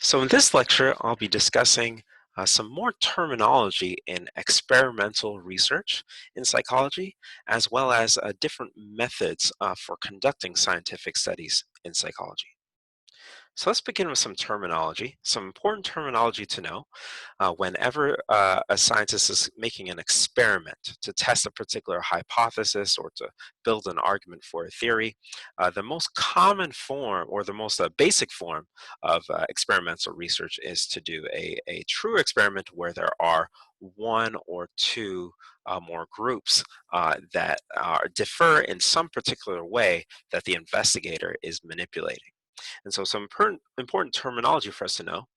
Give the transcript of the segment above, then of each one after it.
So in this lecture, I'll be discussing some more terminology in experimental research in psychology, as well as different methods for conducting scientific studies in psychology. So let's begin with some terminology, some important terminology to know whenever a scientist is making an experiment to test a particular hypothesis or to build an argument for a theory. The most common form or the most basic form of experimental research is to do a true experiment where there are one or two more groups that differ in some particular way that the investigator is manipulating. And so some important terminology for us to know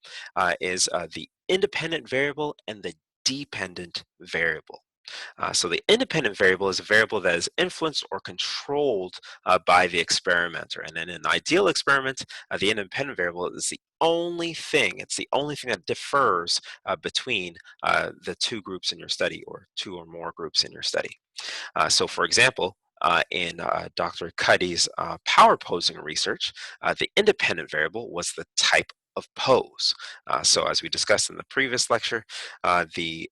is the independent variable and the dependent variable. So the independent variable is a variable that is influenced or controlled by the experimenter. And in an ideal experiment, the independent variable is it's the only thing that differs between the two groups in your study or two or more groups in your study. So for example, in Dr. Cuddy's power posing research, the independent variable was the type of pose. So as we discussed in the previous lecture, the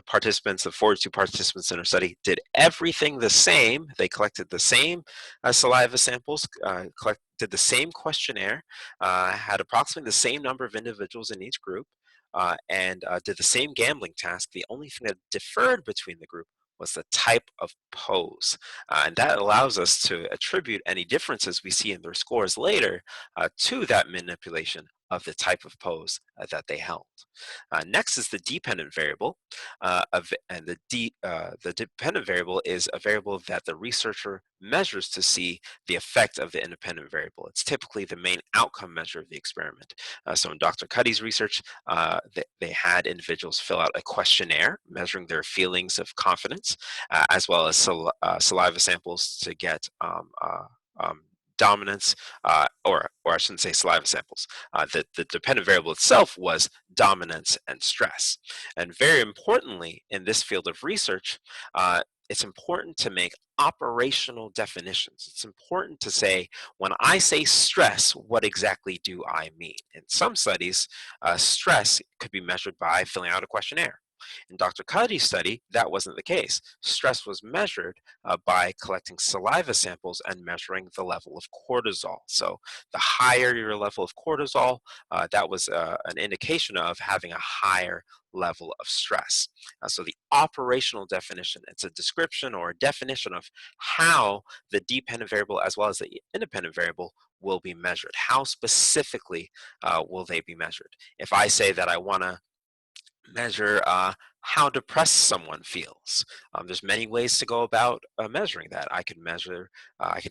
participants, the 42 participants in our study, did everything the same. They collected the same saliva samples, did the same questionnaire, had approximately the same number of individuals in each group, and did the same gambling task. The only thing that differed between the group was the type of pose. And that allows us to attribute any differences we see in their scores later to that manipulation of the type of pose that they held. Next is the dependent variable, and the dependent variable is a variable that the researcher measures to see the effect of the independent variable. It's typically the main outcome measure of the experiment. So in Dr. Cuddy's research, they had individuals fill out a questionnaire measuring their feelings of confidence, as well as saliva samples to get dominance, or I shouldn't say saliva samples. The dependent variable itself was dominance and stress. And very importantly, in this field of research, it's important to make operational definitions. It's important to say, when I say stress, what exactly do I mean? In some studies, stress could be measured by filling out a questionnaire. In Dr. Cuddy's study, that wasn't the case. Stress was measured by collecting saliva samples and measuring the level of cortisol. So the higher your level of cortisol, that was an indication of having a higher level of stress. So the operational definition, it's a description or a definition of how the dependent variable as well as the independent variable will be measured. How specifically will they be measured? If I say that I want to measure how depressed someone feels. There's many ways to go about measuring that. I could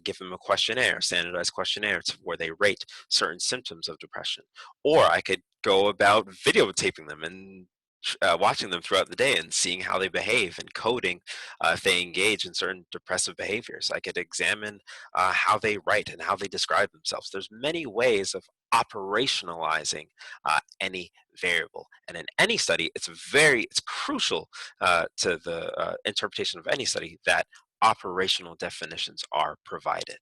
give them a questionnaire, standardized questionnaire where they rate certain symptoms of depression. Or I could go about videotaping them and watching them throughout the day and seeing how they behave and coding if they engage in certain depressive behaviors. I could examine how they write and how they describe themselves. There's many ways of operationalizing any variable. And in any study, it's crucial to the interpretation of any study that operational definitions are provided.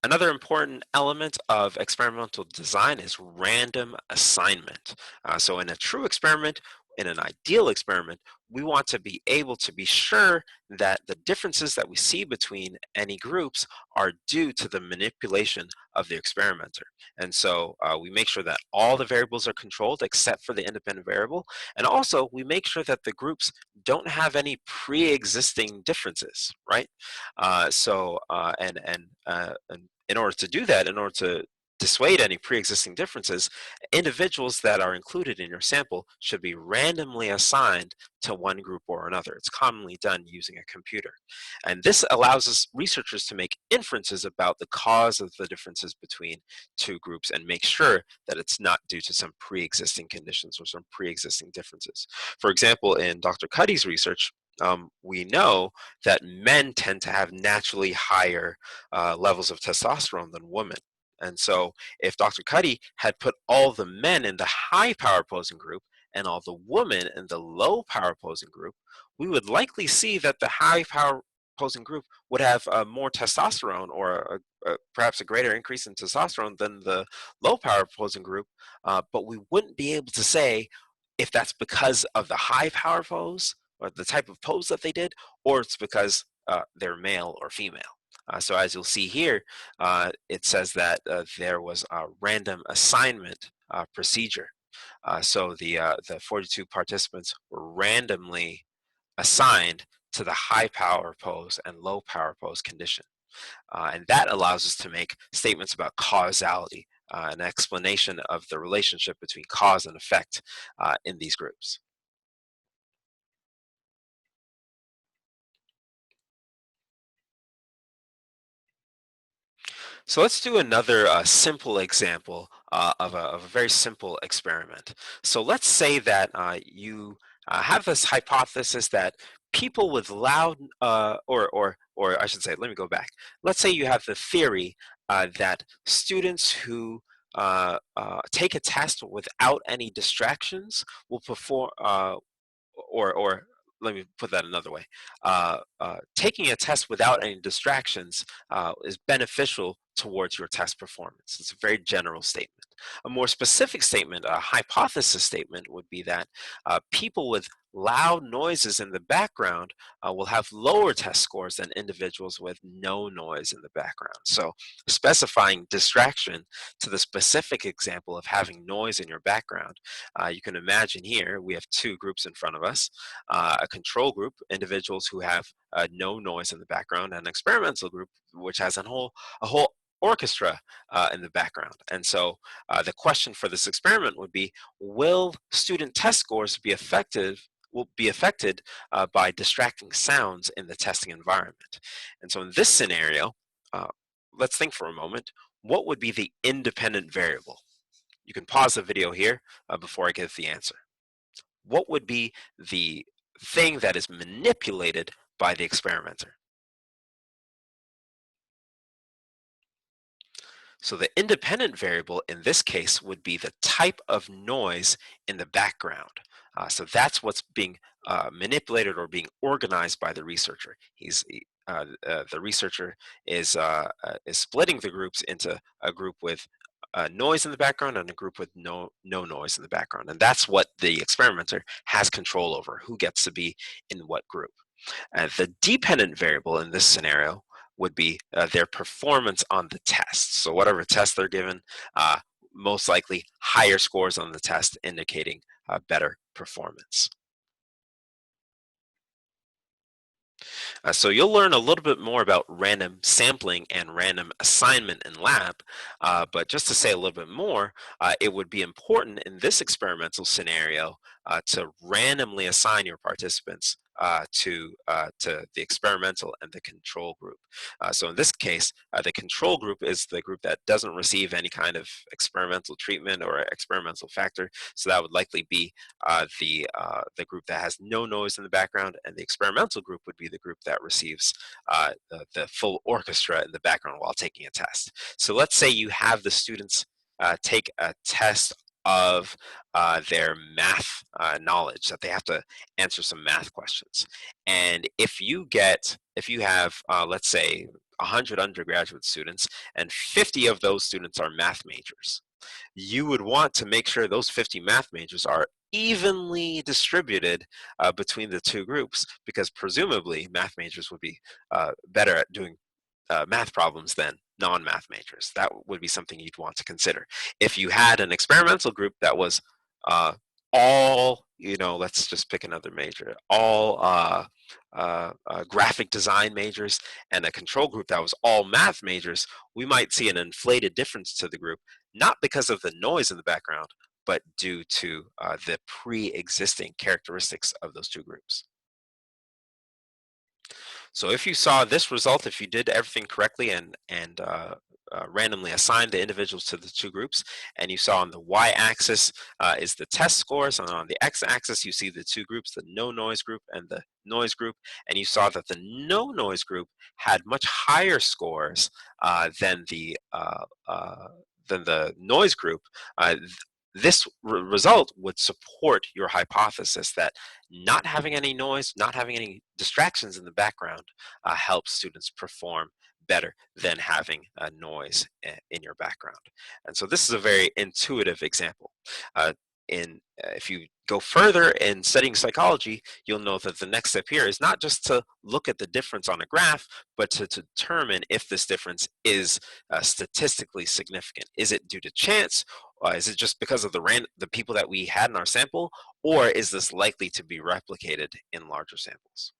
Another important element of experimental design is random assignment. So in a true experiment, in an ideal experiment, we want to be able to be sure that the differences that we see between any groups are due to the manipulation of the experimenter. And so we make sure that all the variables are controlled except for the independent variable. And also we make sure that the groups don't have any pre-existing differences, right? And in order to do that, in order to dissuade any pre-existing differences, individuals that are included in your sample should be randomly assigned to one group or another. It's commonly done using a computer. And this allows us researchers to make inferences about the cause of the differences between two groups and make sure that it's not due to some pre-existing conditions or some pre-existing differences. For example, in Dr. Cuddy's research, we know that men tend to have naturally higher levels of testosterone than women. And so if Dr. Cuddy had put all the men in the high power posing group and all the women in the low power posing group, we would likely see that the high power opposing group would have more testosterone, or perhaps a greater increase in testosterone than the low power opposing group, but we wouldn't be able to say if that's because of the high power pose or the type of pose that they did, or it's because they're male or female. So as you'll see here, it says that there was a random assignment procedure. So the 42 participants were randomly assigned to the high power pose and low power pose condition. And that allows us to make statements about causality, an explanation of the relationship between cause and effect in these groups. So let's do another simple example of a very simple experiment. So let's say that you have this hypothesis that people with loud, or I should say, let me go back. Let's say you have the theory that students who take a test without any distractions will perform, or let me put that another way. Taking a test without any distractions is beneficial towards your test performance. It's a very general statement. A more specific statement, a hypothesis statement, would be that people with loud noises in the background will have lower test scores than individuals with no noise in the background. So specifying distraction to the specific example of having noise in your background, you can imagine here we have two groups in front of us, a control group, individuals who have no noise in the background, and an experimental group, which has a whole orchestra in the background. And so the question for this experiment would be, will student test scores will be affected by distracting sounds in the testing environment? And so in this scenario, uh, let's think for a moment, what would be the independent variable? You can pause the video here before I give the answer. What would be the thing that is manipulated by the experimenter? So the independent variable in this case would be the type of noise in the background. So that's what's being manipulated or being organized by the researcher. The researcher is splitting the groups into a group with noise in the background and a group with no noise in the background, and that's what the experimenter has control over, who gets to be in what group. The dependent variable in this scenario would be their performance on the test. So whatever test they're given, uh, most likely higher scores on the test indicating better performance. So you'll learn a little bit more about random sampling and random assignment in lab, but just to say a little bit more, it would be important in this experimental scenario to randomly assign your participants to the experimental and the control group. So in this case, the control group is the group that doesn't receive any kind of experimental treatment or experimental factor. So that would likely be the group that has no noise in the background, and the experimental group would be the group that receives the full orchestra in the background while taking a test. So let's say you have the students take a test of their math knowledge, that they have to answer some math questions. And if you have, let's say, 100 undergraduate students, and 50 of those students are math majors, you would want to make sure those 50 math majors are evenly distributed between the two groups, because presumably math majors would be better at doing math problems than non-math majors. That would be something you'd want to consider. If you had an experimental group that was uh, all, let's just pick another major, all graphic design majors, and a control group that was all math majors, we might see an inflated difference to the group, not because of the noise in the background, but due to the pre-existing characteristics of those two groups. So if you saw this result, if you did everything correctly and randomly assigned the individuals to the two groups, and you saw on the y-axis is the test scores, and on the x-axis you see the two groups, the no noise group and the noise group, and you saw that the no noise group had much higher scores than the noise group. This result would support your hypothesis that not having any noise, not having any distractions in the background helps students perform better than having a noise in your background. And so this is a very intuitive example. Uh, if you go further in studying psychology, you'll know that the next step here is not just to look at the difference on a graph, but to determine if this difference is statistically significant. Is it due to chance? Is it just because of the people that we had in our sample, or is this likely to be replicated in larger samples?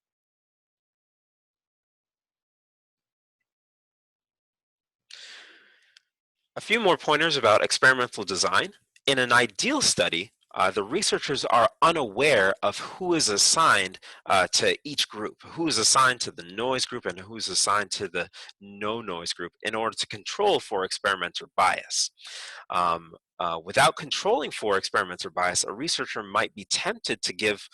A few more pointers about experimental design. In an ideal study, the researchers are unaware of who is assigned to each group, who is assigned to the noise group and who is assigned to the no noise group in order to control for experimenter bias. Without controlling for experimenter bias, a researcher might be tempted to give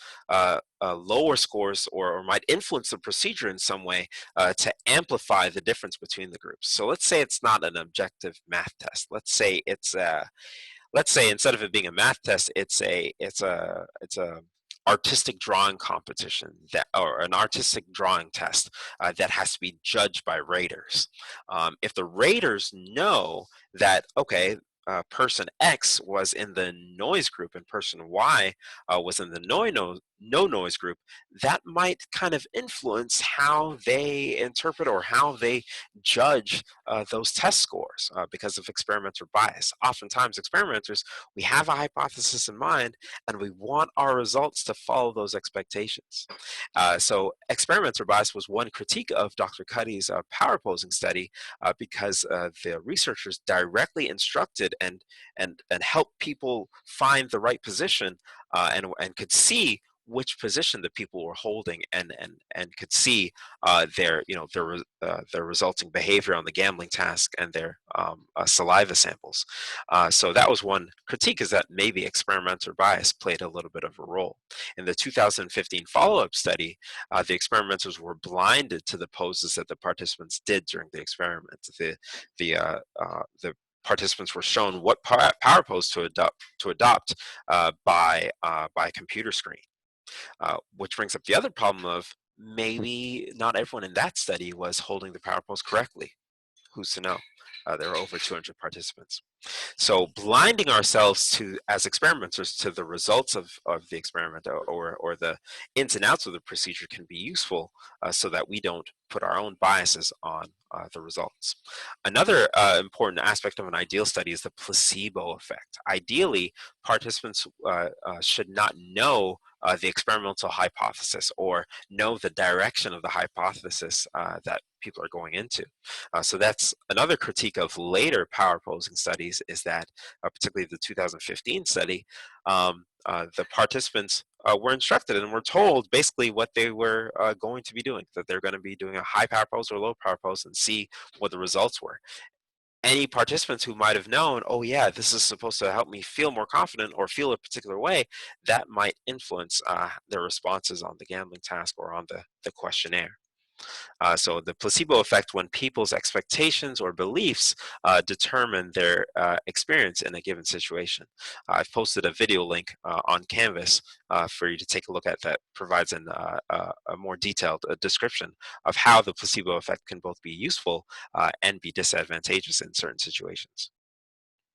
lower scores or might influence the procedure in some way to amplify the difference between the groups. So let's say it's not an objective math test. Let's say instead of it being a math test, it's a artistic drawing competition that or an artistic drawing test that has to be judged by raters. If the raters know that okay, person X was in the noise group and person Y was in the no noise group, that might kind of influence how they interpret or how they judge those test scores because of experimenter bias. Oftentimes, experimenters, we have a hypothesis in mind and we want our results to follow those expectations. So, experimenter bias was one critique of Dr. Cuddy's power posing study because the researchers directly instructed and helped people find the right position and could see which position the people were holding and could see their resulting behavior on the gambling task and their saliva samples. So that was one critique, is that maybe experimenter bias played a little bit of a role. In the 2015 follow-up study, the experimenters were blinded to the poses that the participants did during the experiment. The participants were shown what power pose to adopt by a computer screen, which brings up the other problem of maybe not everyone in that study was holding the power pose correctly. Who's to know? There were over 200 participants. So blinding ourselves to, as experimenters, to the results of the experiment or the ins and outs of the procedure can be useful so that we don't put our own biases on the results. Another important aspect of an ideal study is the placebo effect. Ideally, participants should not know the experimental hypothesis or know the direction of the hypothesis that people are going into. So that's another critique of later power posing studies, is that, particularly the 2015 study, the participants were instructed and were told basically what they were going to be doing, that they're going to be doing a high power pose or low power pose and see what the results were. Any participants who might have known, oh yeah, this is supposed to help me feel more confident or feel a particular way, that might influence their responses on the gambling task or on the questionnaire. So the placebo effect, when people's expectations or beliefs determine their experience in a given situation. I've posted a video link on Canvas for you to take a look at that provides a more detailed description of how the placebo effect can both be useful and be disadvantageous in certain situations.